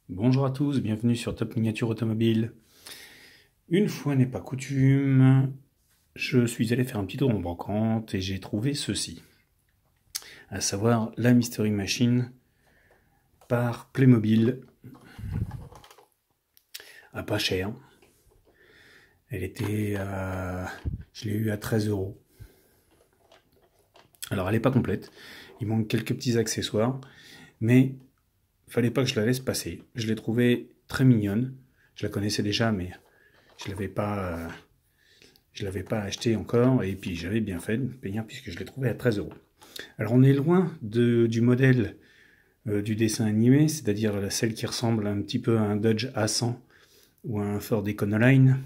Bonjour à tous, bienvenue sur Top Miniature Automobile. Une fois n'est pas coutume, je suis allé faire un petit tour en brocante et j'ai trouvé ceci, à savoir la Mystery Machine par Playmobil, à pas cher. Elle était je l'ai eu à 13 €. Alors elle n'est pas complète, il manque quelques petits accessoires, mais fallait pas que je la laisse passer. Je l'ai trouvée très mignonne, je la connaissais déjà, mais je l'avais pas acheté encore, et puis j'avais bien fait de payer puisque je l'ai trouvé à 13 €. Alors on est loin du modèle du dessin animé, c'est-à-dire celle qui ressemble un petit peu à un Dodge A100 ou à un Ford Econoline.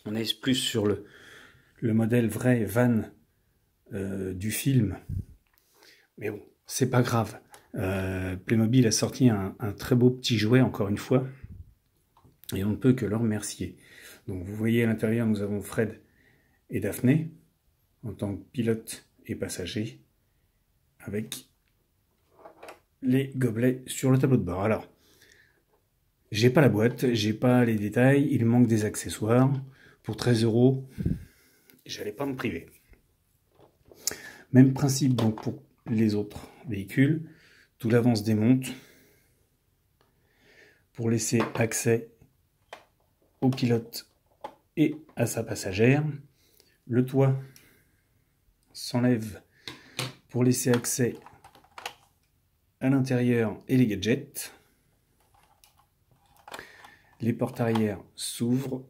On est plus sur le modèle vrai van du film. Mais bon, c'est pas grave. Playmobil a sorti un très beau petit jouet, encore une fois, et on ne peut que leur remercier. Donc vous voyez à l'intérieur, nous avons Fred et Daphné, en tant que pilote et passager, avec les gobelets sur le tableau de bord. Alors, j'ai pas la boîte, j'ai pas les détails, il manque des accessoires. Pour 13 €, j'allais pas me priver. Même principe donc pour les autres véhicules. Tout l'avant se démonte pour laisser accès au pilote et à sa passagère. Le toit s'enlève pour laisser accès à l'intérieur et les gadgets. Les portes arrière s'ouvrent,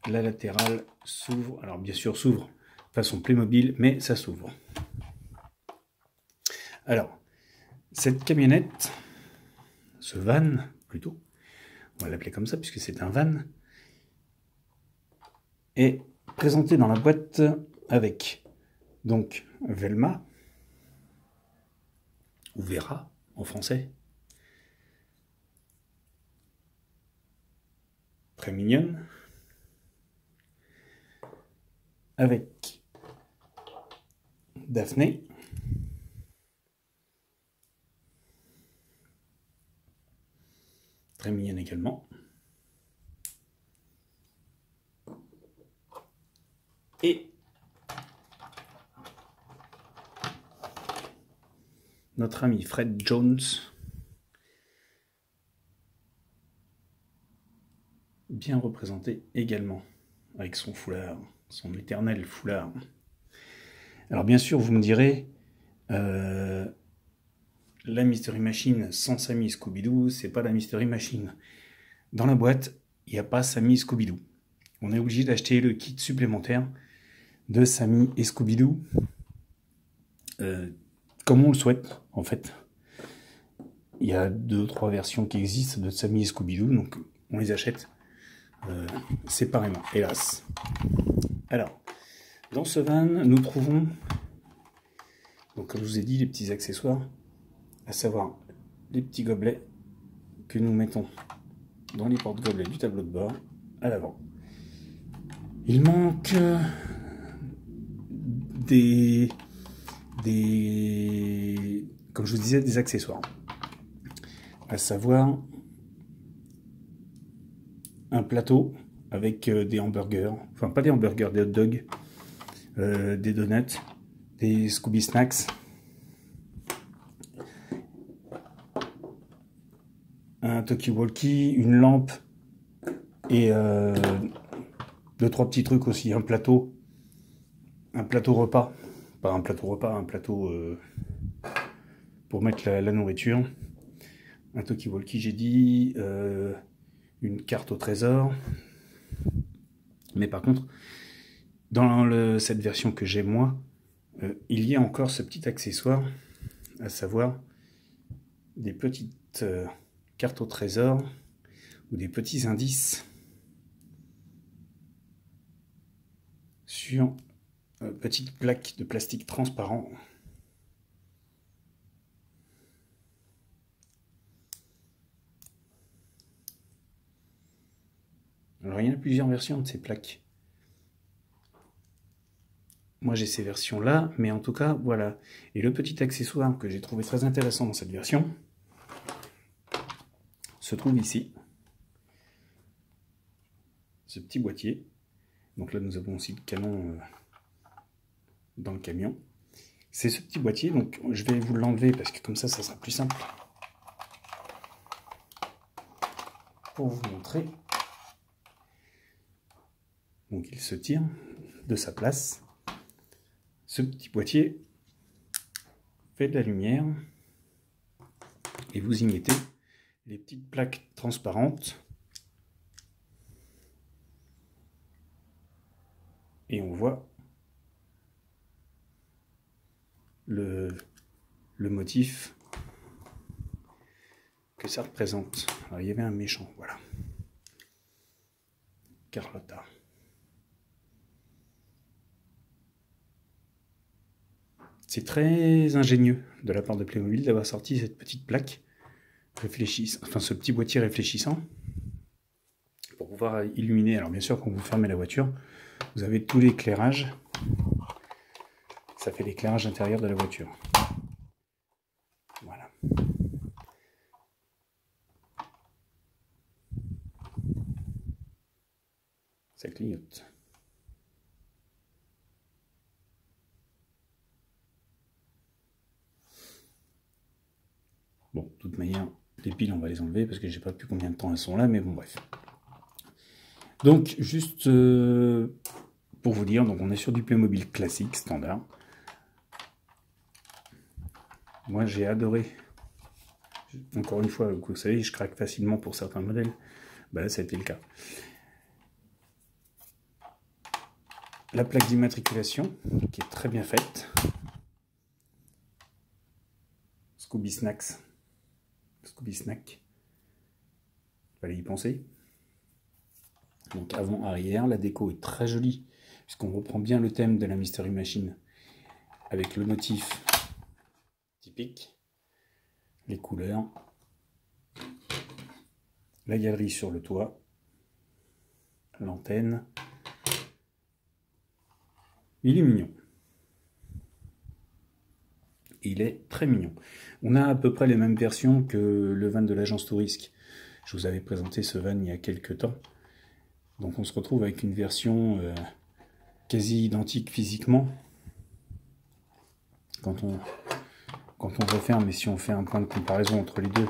la latérale s'ouvre, alors bien sûr s'ouvre façon Playmobil, mais ça s'ouvre. Alors, cette camionnette, ce van plutôt, on va l'appeler comme ça puisque c'est un van, est présenté dans la boîte avec donc Velma, ou Vera en français, très mignonne, avec Daphné, très mignonne également, et notre ami Fred Jones, bien représenté également, avec son foulard, son éternel foulard. Alors bien sûr, vous me direz, la Mystery Machine sans Sammy Scooby-Doo, c'est pas la Mystery Machine. Dans la boîte, il n'y a pas Sammy Scooby-Doo. On est obligé d'acheter le kit supplémentaire de Sammy et Scooby-Doo, comme on le souhaite, en fait. Il y a 2-3 versions qui existent de Sammy et Scooby-Doo, donc on les achète séparément, hélas. Alors, dans ce van, nous trouvons, donc comme je vous ai dit, les petits accessoires, à savoir les petits gobelets que nous mettons dans les porte-gobelets du tableau de bord à l'avant. Il manque comme je vous disais, des accessoires, à savoir un plateau avec des hamburgers, enfin pas des hamburgers, des hot dogs, des donuts, des Scooby Snacks, un talkie-walkie, une lampe et 2-3 petits trucs aussi, un plateau repas, pas un plateau repas, un plateau pour mettre la nourriture, un talkie-walkie j'ai dit, une carte au trésor. Mais par contre, dans cette version que j'ai moi, il y a encore ce petit accessoire, à savoir des petites cartes au trésor ou des petits indices sur petite plaque de plastique transparent. Alors il y en a plusieurs versions de ces plaques. Moi j'ai ces versions là, mais en tout cas voilà. Et le petit accessoire que j'ai trouvé très intéressant dans cette version, se trouve ici, ce petit boîtier. Donc là, nous avons aussi le canon dans le camion. C'est ce petit boîtier, donc je vais vous l'enlever parce que comme ça sera plus simple pour vous montrer. Donc il se tire de sa place. Ce petit boîtier fait de la lumière et vous y mettez les petites plaques transparentes et on voit le motif que ça représente. Alors, il y avait un méchant, voilà. Carlotta. C'est très ingénieux de la part de Playmobil d'avoir sorti cette petite plaque réfléchissante, enfin ce petit boîtier réfléchissant pour pouvoir illuminer. Alors bien sûr, quand vous fermez la voiture, vous avez tout l'éclairage. Ça fait l'éclairage intérieur de la voiture. Voilà. Ça clignote. Bon, de toute manière, les piles, on va les enlever parce que j'ai pas pu combien de temps elles sont là, mais bon, bref. Donc, juste pour vous dire, donc on est sur du Playmobil classique, standard. Moi, j'ai adoré. Encore une fois, vous savez, je craque facilement pour certains modèles. Ben là, ça a été le cas. La plaque d'immatriculation, qui est très bien faite. Scooby Snacks. Scooby Snack. Fallait y penser. Donc avant, arrière, la déco est très jolie, puisqu'on reprend bien le thème de la Mystery Machine, avec le motif typique, les couleurs, la galerie sur le toit, l'antenne. Il est mignon. Il est très mignon. On a à peu près les mêmes versions que le van de l'agence Tourisque. Je vous avais présenté ce van il y a quelques temps. Donc on se retrouve avec une version quasi identique physiquement. Quand on referme, et si on fait un point de comparaison entre les deux,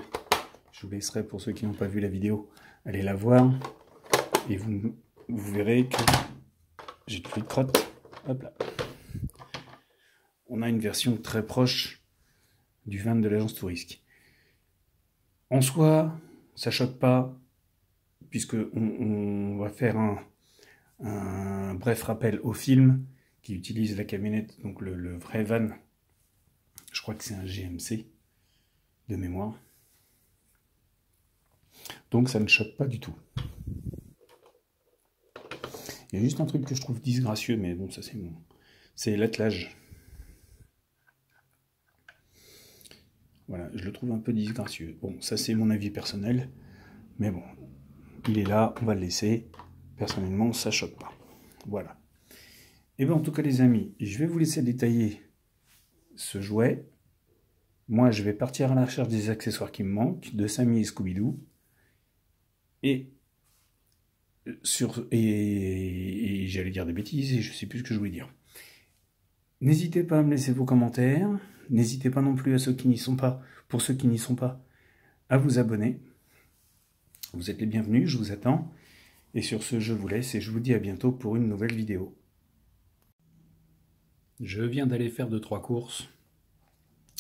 je vous laisserai, pour ceux qui n'ont pas vu la vidéo, aller la voir. Et vous verrez que j'ai plus de crotte. Hop là. On a une version très proche du van de l'agence Tourisque. En soi, ça choque pas, puisque on va faire un bref rappel au film qui utilise la camionnette, donc le vrai van. Je crois que c'est un GMC de mémoire. Donc ça ne choque pas du tout. Il y a juste un truc que je trouve disgracieux, mais bon, ça c'est bon. C'est l'attelage. Voilà, je le trouve un peu disgracieux. Bon, ça c'est mon avis personnel, mais bon, il est là, on va le laisser. Personnellement, ça choque pas. Voilà. Et bien en tout cas les amis, je vais vous laisser détailler ce jouet. Moi, je vais partir à la recherche des accessoires qui me manquent, de Sammy et Scooby-Doo. Et j'allais dire des bêtises et je sais plus ce que je voulais dire. N'hésitez pas à me laisser vos commentaires. N'hésitez pas non plus à ceux qui n'y sont pas, pour ceux qui n'y sont pas, à vous abonner. Vous êtes les bienvenus, je vous attends. Et sur ce, je vous laisse et je vous dis à bientôt pour une nouvelle vidéo. Je viens d'aller faire 2-3 courses,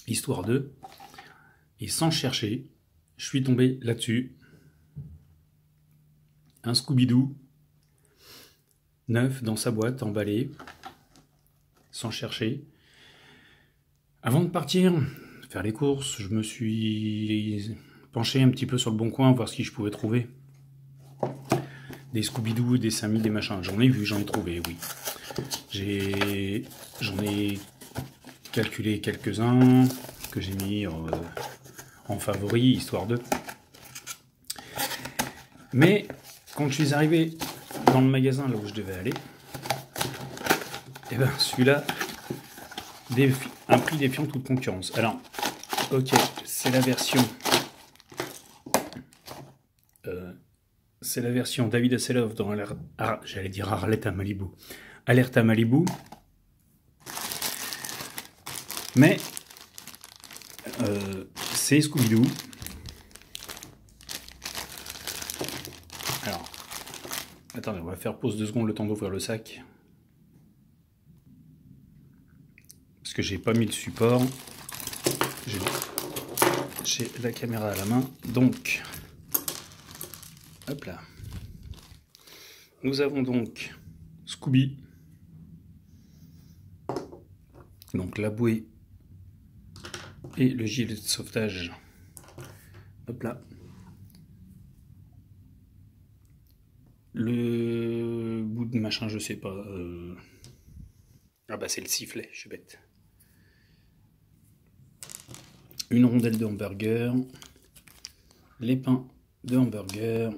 histoire de, et sans chercher, je suis tombé là-dessus. Un Scooby-Doo, neuf dans sa boîte, emballé, sans chercher. Avant de partir, faire les courses, je me suis penché un petit peu sur le bon coin, voir ce que je pouvais trouver. Des Scooby-Doo, des Sammy, des machins. J'en ai vu, j'en ai trouvé, oui. J'en ai calculé quelques-uns que j'ai mis en favori, histoire de. Mais quand je suis arrivé dans le magasin là où je devais aller, et ben celui-là, un prix défiant toute concurrence. Alors, ok, c'est la version C'est la version David Hasselhoff dans j'allais dire Alerte à Malibu. Alerte à Malibu. Mais c'est Scooby-Doo. Alors, attendez, on va faire pause 2 secondes le temps d'ouvrir le sac. Parce que j'ai pas mis le support. J'ai la caméra à la main. Donc, hop là. Nous avons donc Scooby. Donc la bouée et le gilet de sauvetage. Hop là. Le bout de machin, je sais pas. Ah bah c'est le sifflet, je suis bête. Une rondelle de hamburger. Les pains de hamburger.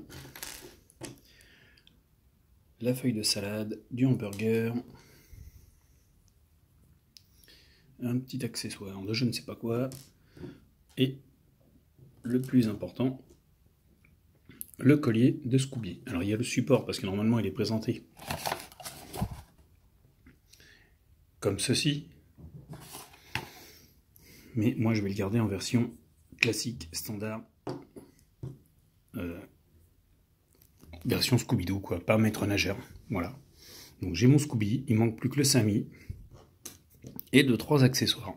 La feuille de salade, du hamburger. Un petit accessoire de je ne sais pas quoi. Et le plus important, le collier de Scooby. Alors il y a le support parce que normalement il est présenté comme ceci. Mais moi je vais le garder en version classique, standard. Version Scooby-Doo quoi, pas maître nageur. Voilà. Donc j'ai mon Scooby, il manque plus que le Sammy. Et 2-3 accessoires.